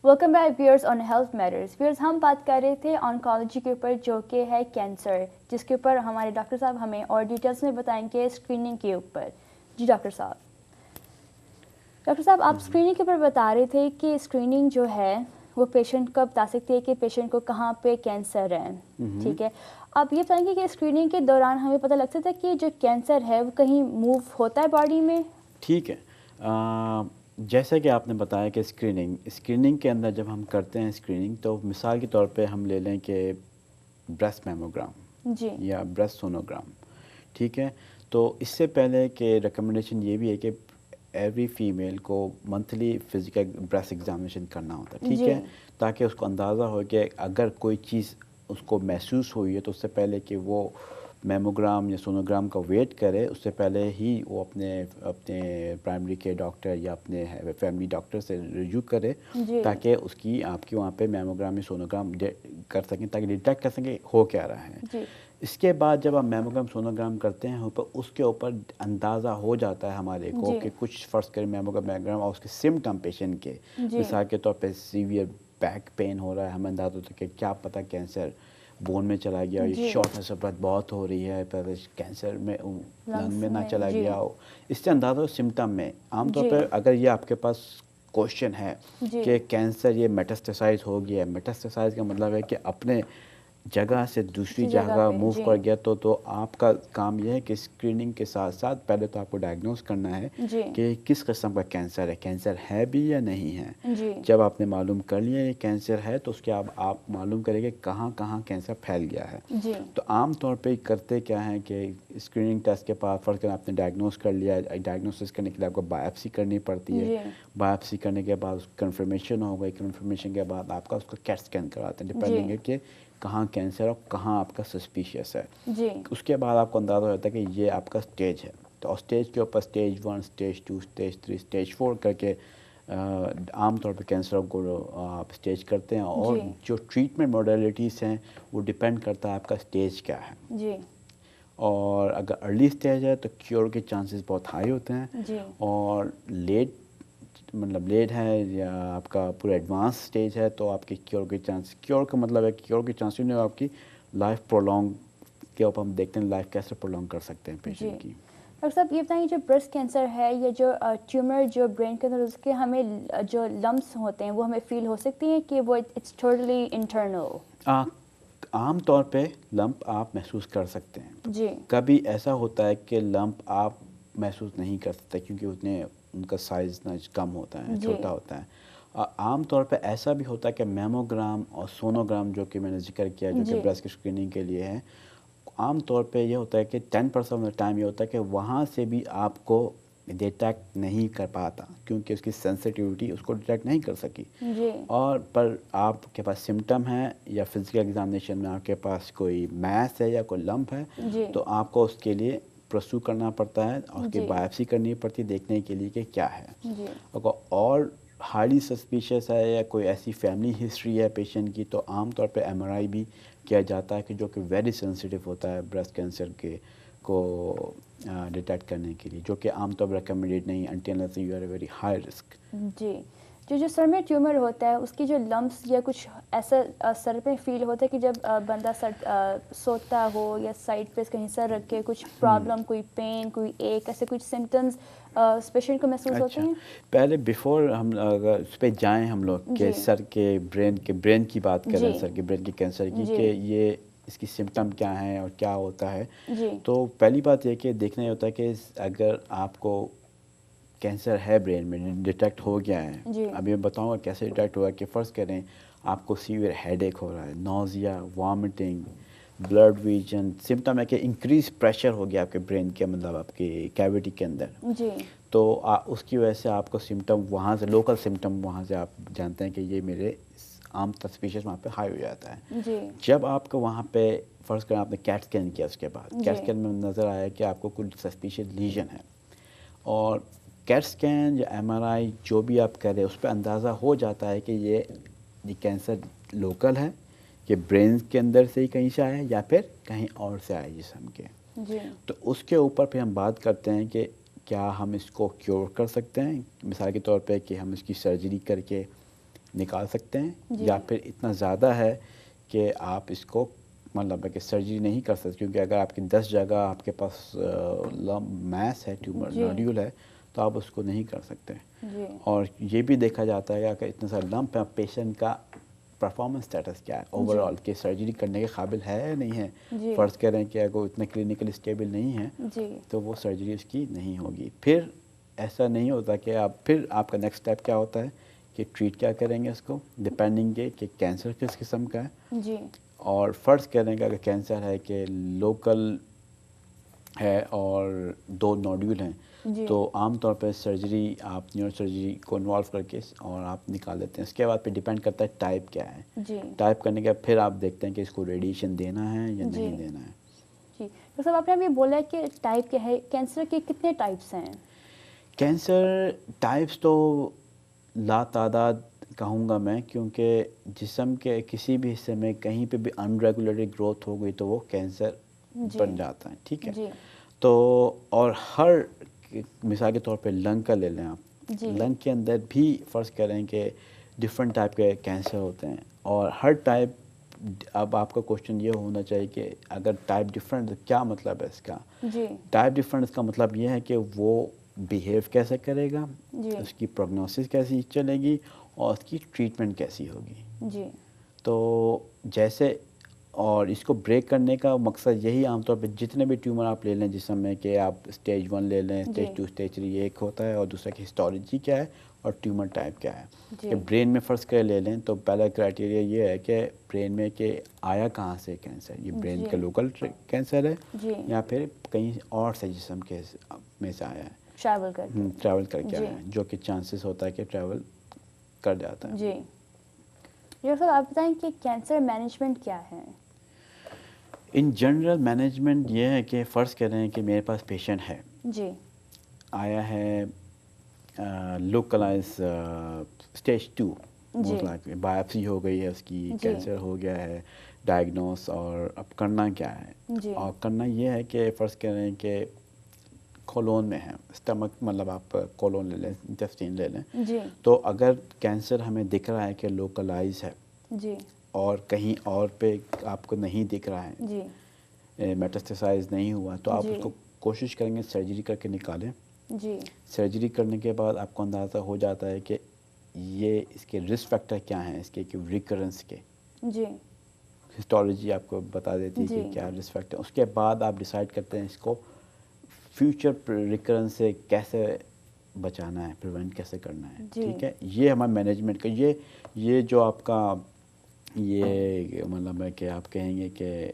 Welcome back viewers on health matters. Viewers ہم بات کر رہے تھے آنکالوجی کے اوپر جو کہ ہے کینسر، جس کے اوپر ہمارے ڈاکٹر صاحب ہمیں اور ڈیٹیلس میں بتائیں گے اسکریننگ کے اوپر. جی ڈاکٹر صاحب آپ اسکریننگ کے اوپر بتا رہے تھے کہ اسکریننگ جو ہے وہ پیشنٹ کو بتا سکتی ہے کہ پیشنٹ کو کہاں پہ کینسر ہے. ٹھیک ہے، آپ یہ بتائیں گے کہ اسکریننگ کے دوران ہمیں پتہ لگ سکتا ہے کہ جو کینسر ہے وہ کہیں موو ہوتا ہے باڈی میں؟ ٹھیک ہے، جیسا کہ آپ نے بتایا کہ اسکریننگ کے اندر جب ہم کرتے ہیں اسکریننگ، تو مثال کے طور پہ ہم لے لیں کہ بریسٹ میموگرام جی یا بریسٹ سونوگرام. ٹھیک ہے، تو اس سے پہلے کہ ریکمنڈیشن یہ بھی ہے کہ ایوری فیمیل کو منتھلی فزیکل بریسٹ ایگزامینیشن کرنا ہوتا ہے. ٹھیک جی ہے، تاکہ اس کو اندازہ ہو کہ اگر کوئی چیز اس کو محسوس ہوئی ہے تو اس سے پہلے کہ وہ میموگرام یا سونوگرام کا ویٹ کرے، اس سے پہلے ہی وہ اپنے پرائمری کیئر ڈاکٹر یا اپنے فیملی ڈاکٹر سے رجوع کرے، جی تاکہ اس کی آپ کی وہاں پہ میموگرام یا سونوگرام کر سکیں، تاکہ ڈیٹیکٹ کر سکیں ہو کیا رہا ہے. جی اس کے بعد جب آپ میموگرام سونوگرام کرتے ہیں اس کے اوپر اندازہ ہو جاتا ہے ہمارے کو جی کہ کچھ فرض کریں میموگرام اور اس کے سمٹم پیشنٹ کے، جی مثال کے طور پہ سیویئر بیک پین ہو رہا ہے، ہمیں اندازہ ہوتا ہے کہ کیا پتہ کینسر بون میں چلا گیا، یہ جی شارٹنیس آف بریتھ بہت ہو رہی ہے، پھر کینسر میں لنگ میں نہ چلا جی گیا ہو. اس سے اندازہ ہو سمٹم میں. عام طور جی پہ اگر یہ آپ کے پاس کوشچن ہے جی کہ کینسر یہ میٹاسٹاسائز ہو گیا ہے، میٹاسٹاسائز کا مطلب ہے کہ اپنے جگہ سے دوسری جگہ پہ موو جی کر گیا، تو آپ کا کام یہ ہے کہ اسکریننگ کے ساتھ ساتھ پہلے تو آپ کو ڈائگنوز کرنا ہے جی کہ کس قسم کا کینسر ہے بھی یا نہیں ہے. جی جب آپ نے معلوم کر لیا یہ کینسر ہے تو اس کے اب آپ معلوم کریں کہ کہاں کہاں کینسر پھیل گیا ہے. جی تو عام طور پہ کرتے کیا ہیں کہ اسکریننگ ٹیسٹ کے بعد فرض کریں آپ نے ڈائگنوز کر لیا، ڈائگنوسس کرنے کے لیے آپ کو بایوپسی کرنی پڑتی ہے. جی بایوپسی کرنے کے بعد اس کی کنفرمیشن ہو گئی، کنفرمیشن کے بعد آپ کا اس کو کیٹ اسکین کراتے ہیں، جی ڈپینڈنگ ہے کہ کہاں کینسر اور کہاں آپ کا سسپیشیس ہے. جی اس کے بعد آپ کو اندازہ ہو جاتا ہے کہ یہ آپ کا اسٹیج ہے. تو اسٹیج کے اوپر اسٹیج 1، اسٹیج 2، اسٹیج 3، اسٹیج 4 کر کے عام طور پہ کینسر کو آپ اسٹیج کرتے ہیں. اور جی جو ٹریٹمنٹ موڈیلٹیز ہیں وہ ڈپینڈ کرتا ہے آپ کا اسٹیج کیا ہے. جی اور اگر ارلی اسٹیج ہے تو کیور کے چانسز بہت ہائی ہوتے ہیں، جی اور لیٹ ہے یا آپ کا پورا ایڈوانس اسٹیج ہے تو آپ کی کیور کا مطلب ہے کیور کے چانسز نہیں، آپ کی لائف پرولونگ کے اوپر ہم دیکھتے ہیں لائف کیسے پرولونگ کر سکتے ہیں جی پیشنٹ کی. ڈاکٹر صاحب یہ بتائیں جو بریسٹ کینسر ہے یا جو ٹیومر جو برین کے اندر اس کے ہمیں جو لمپس ہوتے ہیں وہ ہمیں فیل ہو سکتی ہیں کہ وہ اٹس ٹوٹلی انٹرنل؟ عام طور پہ لمپ آپ محسوس کر سکتے ہیں. جی کبھی ایسا ہوتا ہے کہ لمپ آپ محسوس نہیں کر سکتے کیونکہ ان کا سائز نہ کم ہوتا ہے، جی چھوٹا ہوتا ہے. عام طور پہ ایسا بھی ہوتا ہے کہ میموگرام اور سونوگرام جو کہ میں نے ذکر کیا جو کہ جی بریسٹ کی اسکریننگ کے لیے ہے، عام طور پہ یہ ہوتا ہے کہ 10% آف ٹائم یہ ہوتا ہے کہ وہاں سے بھی آپ کو ڈیٹیکٹ نہیں کر پاتا کیونکہ اس کی سینسٹیوٹی اس کو ڈیٹیکٹ نہیں کر سکی. جی اور پر آپ کے پاس سمٹم ہے یا فزیکل ایگزامینیشن میں آپ کے پاس کوئی میس ہے یا کوئی لمپ ہے، جی تو آپ کو اس کے لیے پرسو کرنا پڑتا ہے اور اس کی جی بایوپسی کرنی پڑتی ہے دیکھنے کے لیے کہ کیا ہے. جی اور ہائیلی سسپیشیس ہے یا کوئی ایسی فیملی ہسٹری ہے پیشنٹ کی تو عام طور پہ ایم آر آئی بھی کیا جاتا ہے کہ جو کہ ویری سینسیٹیو ہوتا ہے بریسٹ کینسر کو ڈیٹیکٹ کرنے کے لیے، جو کہ عام طور پر ریکمنڈیڈ نہیں until unless you are a very high risk. جی جو سر میں ٹیومر ہوتا ہے اس کی جو لمپس یا کچھ ایسا سر پہ فیل ہوتا ہے کہ جب بندہ سوتا ہو یا سائڈ پہ کہیں سر رکھ کے کچھ پرابلم، کوئی پین، کوئی ایک ایسے کچھ سمٹمز پیشنٹ کو محسوس ہوتے اچھا، ہیں؟ پہلے بیفور ہم اگر اس پہ جائیں ہم لوگ کہ جی سر کے برین کی بات کریں، جی سر کے برین کے کینسر کی جی کہ یہ اس کی سمٹم کیا ہیں اور کیا ہوتا ہے. جی تو پہلی بات یہ کہ دیکھنا یہ ہوتا ہے کہ اگر آپ کو کینسر ہے برین میں ڈیٹیکٹ ہو گیا ہے. جی ابھی میں بتاؤں گا کیسے ڈیٹیکٹ ہوا کہ فرض کریں آپ کو سیویئر ہیڈ ایک ہو رہا ہے، nausea, vomiting, blurred vision, symptom ہے کہ انکریز پریشر ہو گیا آپ کے برین کے مطلب آپ کی کیوٹی کے اندر. جی تو اس کی وجہ سے آپ کو سمٹم وہاں سے لوکل سمٹم وہاں سے آپ جانتے ہیں کہ یہ میرے عام سسپیشیس وہاں پہ ہائی ہو جاتا ہے. جی جب آپ کو وہاں پہ فرض کریں آپ نے کیٹ اسکین کیا، اس کے بعد جی کیٹ اسکین میں نظر آیا کہ آپ کو کچھ سسپیشیس لیژن ہے، اور کیٹ اسکین یا ایم آر آئی جو بھی آپ کریں اس پہ اندازہ ہو جاتا ہے کہ یہ کینسر لوکل ہے کہ برین کے اندر سے ہی کہیں سے آیا یا پھر کہیں اور سے آیا جسم کے. جی تو اس کے اوپر پھر ہم بات کرتے ہیں کہ کیا ہم اس کو کیور کر سکتے ہیں، مثال کے طور پہ کہ ہم اس کی سرجری کر کے نکال سکتے ہیں جی. یا پھر اتنا زیادہ ہے کہ آپ اس کو مطلب ہے کہ سرجری نہیں کر سکتے، کیونکہ اگر آپ کی 10 جگہ آپ کے پاس میس ہے، ٹیومر جی. نوڈیول ہے، تو آپ اس کو نہیں کر سکتے. جی. اور یہ بھی دیکھا جاتا ہے کہ اتنا سا لمپ ہے، پیشنٹ کا پرفارمنس اسٹیٹس کیا ہے اوور جی. آل، کہ سرجری کرنے کے قابل ہے یا نہیں ہے. جی. فرض کریں کہ اگر وہ اتنا کلینکلی اسٹیبل نہیں ہے جی. تو وہ سرجری اس کی نہیں ہوگی. پھر ایسا نہیں ہوتا کہ پھر آپ کا نیکسٹ اسٹیپ کیا ہوتا ہے کہ ٹریٹ کیا کریں گے اس کو، ڈپینڈنگ کہ کینسر کس قسم کا ہے. جی. اور فرض کریں کہ اگر کینسر ہے کہ لوکل ہے اور 2 نوڈیول ہیں، جی. تو عام طور پہ سرجری آپ نیورو سرجری کو انوالو کر کے اور آپ نکال دیتے ہیں. اس کے بعد پھر ڈیپینڈ کرتا ہے ٹائپ کیا ہے. جی. ٹائپ کرنے کے بعد پھر آپ دیکھتے ہیں کہ اس کو ریڈیشن دینا ہے یا جی. نہیں دینا ہے. جی ڈاکٹر صاحب، آپ نے ابھی بولا ہے کہ ٹائپ کیا ہے، کینسر کے کتنے ٹائپس ہیں؟ کینسر ٹائپس تو لا تعداد کہوں گا میں، کیونکہ جسم کے کسی بھی حصے میں کہیں پہ بھی ان ریگولیٹڈ گروتھ ہو گئی تو وہ کینسر بن جاتا ہے. ٹھیک ہے. جی. تو اور ہر مثال کے طور پہ لنگ کا لے لیں آپ، جی. لنگ کے اندر بھی فرض کریں کہ ڈفرینٹ ٹائپ کے کینسر ہوتے ہیں، اور ہر ٹائپ، اب آپ کا کوشچن یہ ہونا چاہیے کہ اگر ٹائپ ڈفرینٹ کیا مطلب ہے اس کا. جی. ٹائپ ڈفرینٹ کا مطلب یہ ہے کہ وہ بیہیو کیسے کرے گا، جی. اس کی پروگنوسس کیسی چلے گی اور اس کی ٹریٹمنٹ کیسی ہوگی. جی. تو جیسے، اور اس کو بریک کرنے کا مقصد یہی عام طور پہ جتنے بھی ٹیومر آپ لے لیں جسم میں، کہ آپ اسٹیج 1 لے لیں، اسٹیج 2، اسٹیج 3، ایک ہوتا ہے، اور دوسرا کہ ہسٹولوجی کیا ہے اور ٹیومر ٹائپ کیا ہے. کہ برین میں فرض کر لے لیں تو پہلا کرائٹیریا یہ ہے کہ برین میں کہ آیا کہاں سے کینسر، یہ برین کا لوکل کینسر ہے جی. یا پھر کہیں اور سے جسم کے میں سے آیا ہے، ٹریول کر کے. ٹریول کر کے جی. آیا ہے، جو کہ چانسز ہوتا ہے کہ ٹریول کر جاتا ہے. جی. ڈاکٹر صاحب، آپ بتائیں کہ کینسر مینجمنٹ کیا ہے؟ ان جنرل مینجمنٹ یہ ہے کہ فرض کریں کہ میرے پاس پیشنٹ ہے، جی. آیا ہے localized stage 2، most likely biopsy ہو گئی ہے اس کی، کینسر ہو گیا ہے ڈائگنوس، اور اب کرنا کیا ہے. جی. اور کرنا یہ ہے کہ فرض کریں کہ کولون میں ہے، اسٹمک، مطلب آپ کولون لے لیں، انٹسٹین لے لیں. جی. تو اگر کینسر ہمیں دکھ رہا ہے کہ لوکلائز ہے جی. اور کہیں اور پہ آپ کو نہیں دکھ رہا ہے، جی. میٹاسٹاسائز نہیں ہوا، تو آپ جی. اس کو کوشش کریں گے سرجری کر کے نکالیں. جی. سرجری کرنے کے بعد آپ کو اندازہ ہو جاتا ہے کہ یہ اس کے رسک فیکٹر کیا ہیں، اس کے کہ ریکرنس کے. جی. ہسٹولوجی آپ کو بتا دیتی ہے جی. کہ کیا رسک فیکٹر. اس کے بعد آپ ڈیسائیڈ کرتے ہیں اس کو فیوچر ریکرنس سے کیسے بچانا ہے، پریونٹ کیسے کرنا ہے. جی. ٹھیک ہے. یہ ہمارا مینجمنٹ کا یہ جو آپ کا یہ مطلب ہے کہ آپ کہیں گے کہ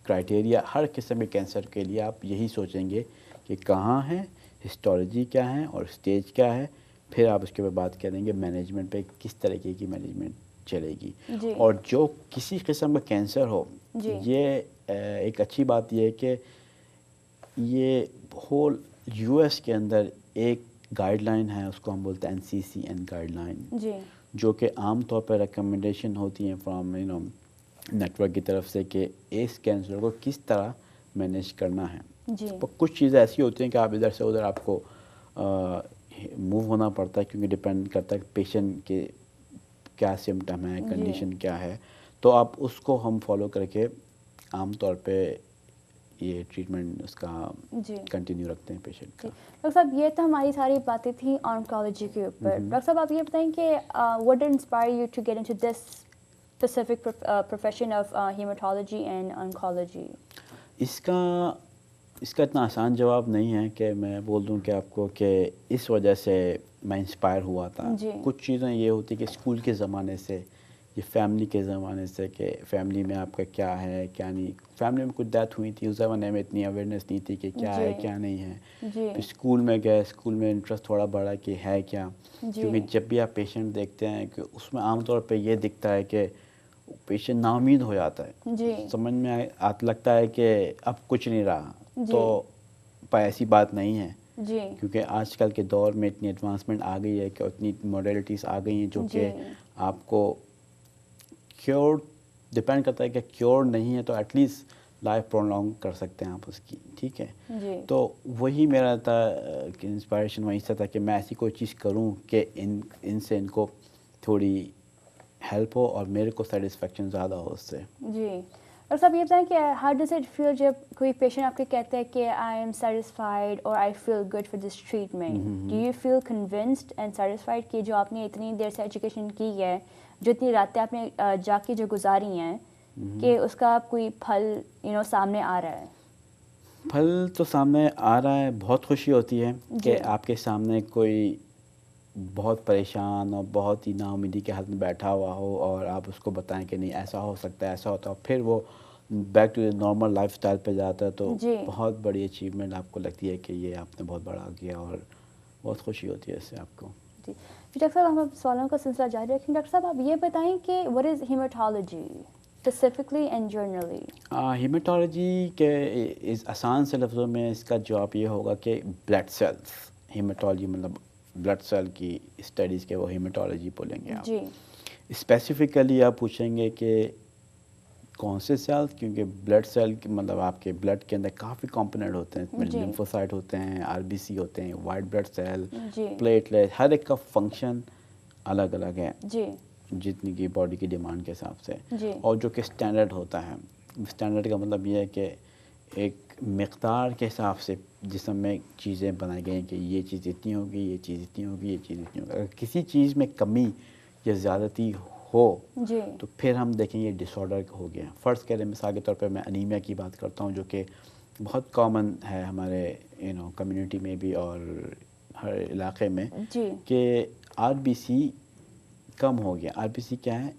کرائٹیریا ہر قسم کے کینسر کے لیے آپ یہی سوچیں گے کہ کہاں ہے، ہسٹولوجی کیا ہے اور اسٹیج کیا ہے. پھر آپ اس کے بعد بات کریں گے مینجمنٹ پہ، کس طریقے کی مینجمنٹ چلے گی. جی. اور جو کسی قسم کا کینسر ہو، جی. یہ ایک اچھی بات یہ ہے کہ یہ ہول یو ایس کے اندر ایک گائیڈ لائن ہے، اس کو ہم بولتے ہیں NCCN گائیڈ لائن، جی. جو کہ عام طور پر ریکمنڈیشن ہوتی ہیں فرام نیٹ ورک کی طرف سے کہ اس کینسر کو کس طرح مینیج کرنا ہے. جی. کچھ چیزیں ایسی ہوتی ہیں کہ آپ ادھر سے ادھر آپ کو موو ہونا پڑتا ہے، کیونکہ ڈپینڈ کرتا ہے پیشنٹ کے کیا سمٹم ہے، کنڈیشن کیا ہے. تو آپ اس کو ہم فالو کر کے عام طور پہ یہ ٹریٹمنٹ اس کا کنٹینیو رکھتے ہیں پیشنٹ کا. ڈاکٹر صاحب، یہ تو ہماری ساری باتیں تھیں آنکالوجی کے اوپر. ڈاکٹر صاحب، آپ یہ بتائیں کہ what did inspire you to get into this specific profession of hematology and oncology? اس کا اتنا آسان جواب نہیں ہے کہ میں بول دوں کہ آپ کو کہ اس وجہ سے میں انسپائر ہوا تھا. کچھ چیزیں یہ ہوتی کہ اسکول کے زمانے سے، یہ فیملی کے زمانے سے، کہ فیملی میں آپ کا کیا ہے کیا نہیں. فیملی میں کچھ ڈیتھ ہوئی تھی، اس زمانے میں اتنی اویئرنیس نہیں تھی کہ کیا ہے کیا نہیں ہے. پھر اسکول میں گئے، اسکول میں انٹرسٹ تھوڑا بڑھا کہ ہے کیا. کیونکہ جب بھی آپ پیشنٹ دیکھتے ہیں کہ اس میں عام طور پہ یہ دکھتا ہے کہ پیشنٹ نا امید ہو جاتا ہے، سمجھ میں لگتا ہے کہ اب کچھ نہیں رہا. تو ایسی بات نہیں ہے، کیونکہ آج کل کے دور میں اتنی ایڈوانسمنٹ آ گئی ہے کہ اتنی موڈیلٹیز آ گئی ہیں جو کہ آپ کو کیور، ڈپینڈ کرتا ہے کہ کیور نہیں ہے تو ایٹ لیسٹ لائف پرولونگ کر سکتے ہیں آپ اس کی. ٹھیک ہے. تو وہی میرا تھا کہ انسپائریشن وہیں سے تھا کہ میں ایسی کوئی چیز کروں کہ ان سے ان کو تھوڑی ہیلپ ہو اور میرے کو سیٹسفیکشن زیادہ ہو اس سے. جی ڈاکٹر صاحب یہ بتائیں کہ ہاؤ ڈز اٹ فیل جب کوئی پیشنٹ آپ کے کہتا ہے کہ آئی ایم سیٹسفائڈ اور I feel good for this treatment, do you feel convinced and satisfied کہ جو آپ نے اتنی دیر سے ایجوکیشن کی ہے، جو اتنی راتیں آپ نے جا کے جو گزاری ہیں، کہ اس کا کوئی پھل سامنے آ رہا ہے؟ پھل تو سامنے آ رہا ہے. بہت خوشی ہوتی ہے کہ آپ کے سامنے کوئی بہت پریشان اور بہت ہی نا امیدی کے حالت میں بیٹھا ہوا ہو اور آپ اس کو بتائیں کہ نہیں ایسا ہو سکتا ہے، ایسا ہوتا ہے، پھر وہ back to normal lifestyle پہ جاتا ہے، تو بہت بڑی اچیومنٹ آپ کو لگتی ہے کہ یہ آپ نے بہت بڑا کیا اور بہت خوشی ہوتی ہے اس سے آپ کو. جی ڈاکٹر صاحب ہم اب سوالوں کا سلسلہ جاری رکھیں. ڈاکٹر صاحب آپ یہ بتائیں کہ what is hematology specifically and generally? Hematology کے اس آسان سے لفظوں میں اس کا جواب یہ ہوگا کہ بلڈ سیلس. ہیمیٹالوجی مطلب بلڈ سیل کی اسٹڈیز کے وہ ہیمیٹالوجی بولیں گے آپ. جی اسپیسیفکلی آپ پوچھیں گے کہ کون سے سیلس، کیونکہ بلڈ سیل مطلب آپ کے بلڈ کے اندر کافی کمپوننٹ ہوتے ہیں. اس میں لیمفوسائٹ ہوتے ہیں، آر بی سی ہوتے ہیں، وائٹ بلڈ سیل، پلیٹلیٹ، ہر ایک کا فنکشن الگ الگ ہے جتنی کی باڈی کی ڈیمانڈ کے حساب سے. اور جو کہ اسٹینڈرڈ ہوتا ہے. اسٹینڈرڈ کا مطلب یہ ہے کہ ایک مقدار کے حساب سے جسم میں چیزیں بنائی گئی ہیں کہ یہ چیز اتنی ہوگی، یہ چیز اتنی ہوگی، یہ چیز اتنی ہوگی. اگر کسی چیز میں کمی یا زیادتی ہو تو پھر ہم دیکھیں یہ ڈس آرڈر ہو گیا. فرض کریں مثال کے طور پہ میں انیمیا کی بات کرتا ہوں، جو کہ بہت کامن ہے ہمارے کمیونٹی میں بھی اور ہر علاقے میں، کہ آر بی سی کم ہو گیا. آر بی سی کیا ہے؟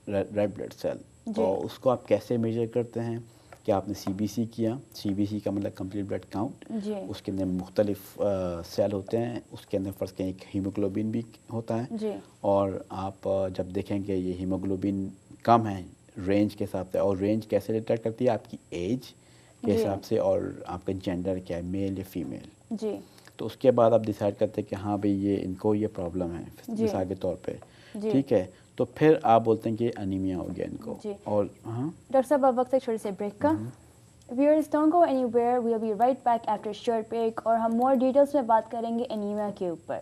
Red blood cell. اور اس کو آپ کیسے میجر کرتے ہیں کہ آپ نے سی بی سی کیا. سی بی سی کا مطلب کمپلیٹ بلڈ کاؤنٹ. اس کے اندر مختلف سیل ہوتے ہیں. اس کے اندر فرض کریں ایک ہیموگلوبن بھی ہوتا ہے. اور آپ جب دیکھیں کہ یہ ہیموگلوبن کم ہے رینج کے حساب سے، اور رینج کیسے ڈیٹیکٹ کرتی ہے؟ آپ کی ایج کے حساب سے اور آپ کا جینڈر کیا ہے، میل یا فیمیل. تو اس کے بعد آپ ڈیسائیڈ کرتے ہیں کہ ہاں بھئی یہ ان کو یہ پرابلم ہے مثال کے طور پہ. ٹھیک ہے، تو پھر آپ بولتے ہیں کہ انیمیا ہو گیا ان کو. اور ہاں ڈاکٹر صاحب اب وقت ہے چھوٹے سے بریک کا. Viewers don't go anywhere, we will be right back after short break, اور ہم مور ڈیٹیلس میں بات کریں گے انیمیا کے اوپر.